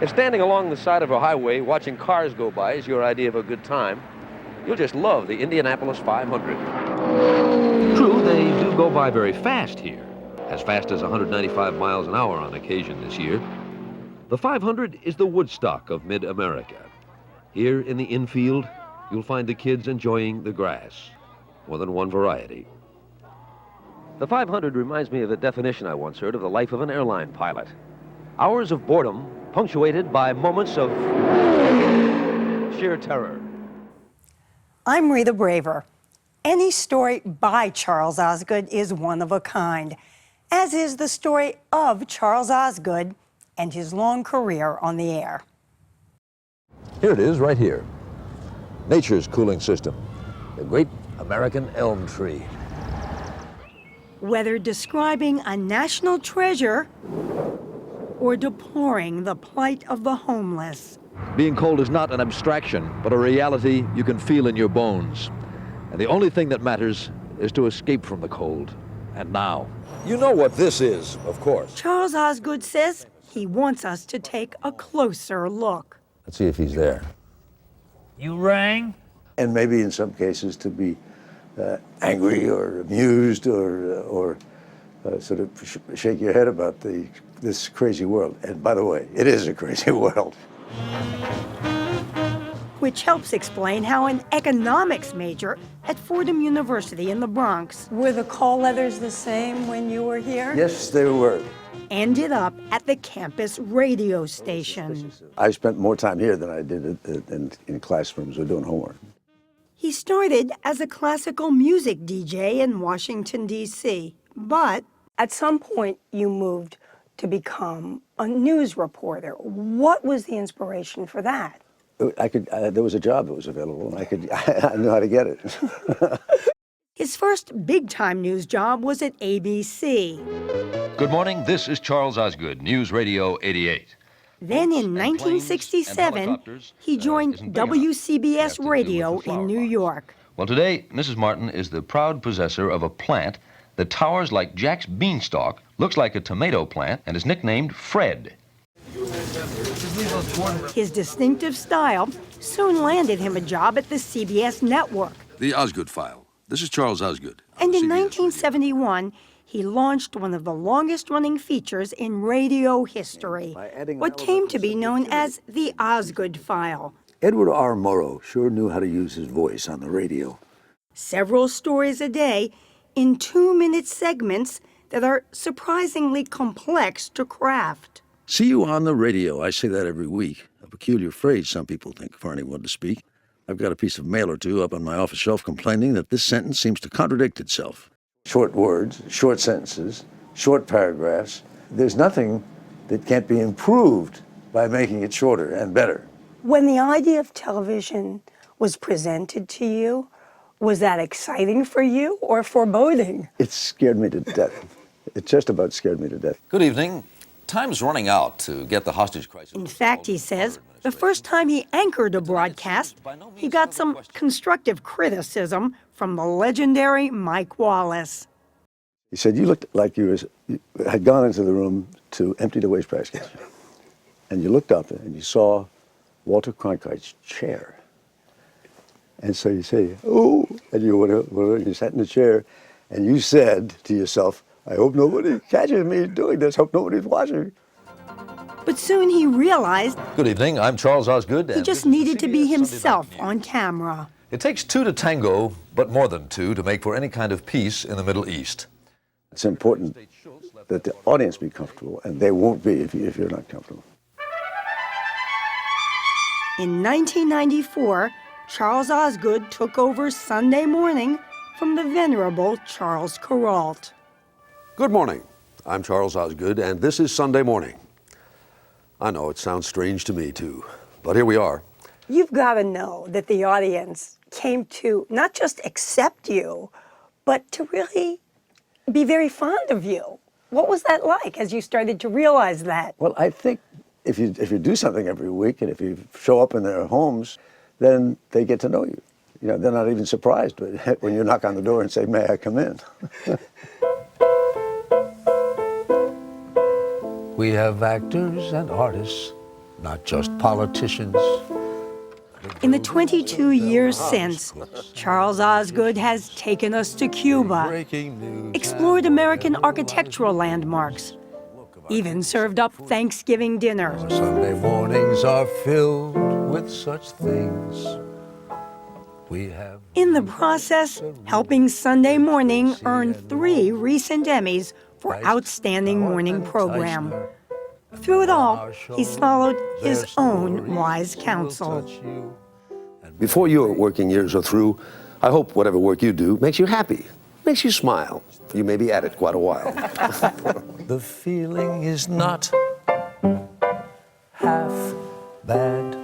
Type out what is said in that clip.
If standing along the side of a highway watching cars go by is your idea of a good time, you'll just love the Indianapolis 500. True, they do go by very fast here, as fast as 195 miles an hour on occasion this year. The 500 is the Woodstock of mid-America. Here in the infield, you'll find the kids enjoying the grass, more than one variety. The 500 reminds me of a definition I once heard of the life of an airline pilot. Hours of boredom punctuated by moments of sheer terror. I'm Rita Braver. Any story by Charles Osgood is one of a kind, as is the story of Charles Osgood and his long career on the air. Here it is, right here. Nature's cooling system, the great American elm tree. Whether describing a national treasure or deploring the plight of the homeless. Being cold is not an abstraction, but a reality you can feel in your bones. And the only thing that matters is to escape from the cold. And now. You know what this is, of course. Charles Osgood says he wants us to take a closer look. Let's see if he's there. You rang? And maybe in some cases to be angry or amused or sort of shake your head about this crazy world. And by the way, it is a crazy world. Which helps explain how an economics major at Fordham University in the Bronx. Were the call letters the same when you were here? Yes, they were. Ended up at the campus radio station. I spent more time here than I did in classrooms or doing homework. He started as a classical music DJ in Washington, D.C., but at some point you moved to become a news reporter. What was the inspiration for that? There was a job that was available, and I knew how to get it. His first big-time news job was at ABC. Good morning, this is Charles Osgood, News Radio 88. Then in 1967, he joined WCBS Radio in New York. Well, today, Mrs. Martin is the proud possessor of a plant that towers like Jack's beanstalk, looks like a tomato plant, and is nicknamed Fred. His distinctive style soon landed him a job at the CBS network. The Osgood File. This is Charles Osgood. And in 1971, he launched one of the longest-running features in radio history, what came to be known as the Osgood File. Edward R. Murrow sure knew how to use his voice on the radio. Several stories a day in 2-minute segments that are surprisingly complex to craft. See you on the radio. I say that every week. A peculiar phrase, some people think, for anyone to speak. I've got a piece of mail or two up on my office shelf complaining that this sentence seems to contradict itself. Short words, short sentences, short paragraphs. There's nothing that can't be improved by making it shorter and better. When the idea of television was presented to you, was that exciting for you or foreboding? It scared me to death. It just about scared me to death. Good evening. Time's running out to get the hostage crisis. In fact, he says, the first time he anchored a broadcast, he got some constructive criticism from the legendary Mike Wallace. He said, you looked like you had gone into the room to empty the waste basket. And you looked up and you saw Walter Cronkite's chair. And so you say, oh, and you sat in the chair and you said to yourself, I hope nobody catches me doing this. Hope nobody's watching. But soon he realized Good evening, I'm Charles Osgood. he just needed to be himself on camera. It takes two to tango, but more than two to make for any kind of peace in the Middle East. It's important that the audience be comfortable, and they won't be if you're not comfortable. In 1994, Charles Osgood took over Sunday morning from the venerable Charles Kuralt. Good morning. I'm Charles Osgood, and this is Sunday Morning. I know it sounds strange to me, too, but here we are. You've got to know that the audience came to not just accept you, but to really be very fond of you. What was that like as you started to realize that? Well, I think if you do something every week and if you show up in their homes, then they get to know you. You know, they're not even surprised when you knock on the door and say, may I come in? We have actors and artists not just politicians. In the 22 years since, Charles Osgood has taken us to Cuba, explored American architectural landmarks, even served up Thanksgiving dinner. Sunday mornings are filled with such things. We have In the process, helping Sunday Morning earn 3 recent Emmys for Outstanding Morning Program. Through it all, he's followed his own wise counsel. Before your working years are through, I hope whatever work you do makes you happy, makes you smile. You may be at it quite a while. The feeling is not half bad.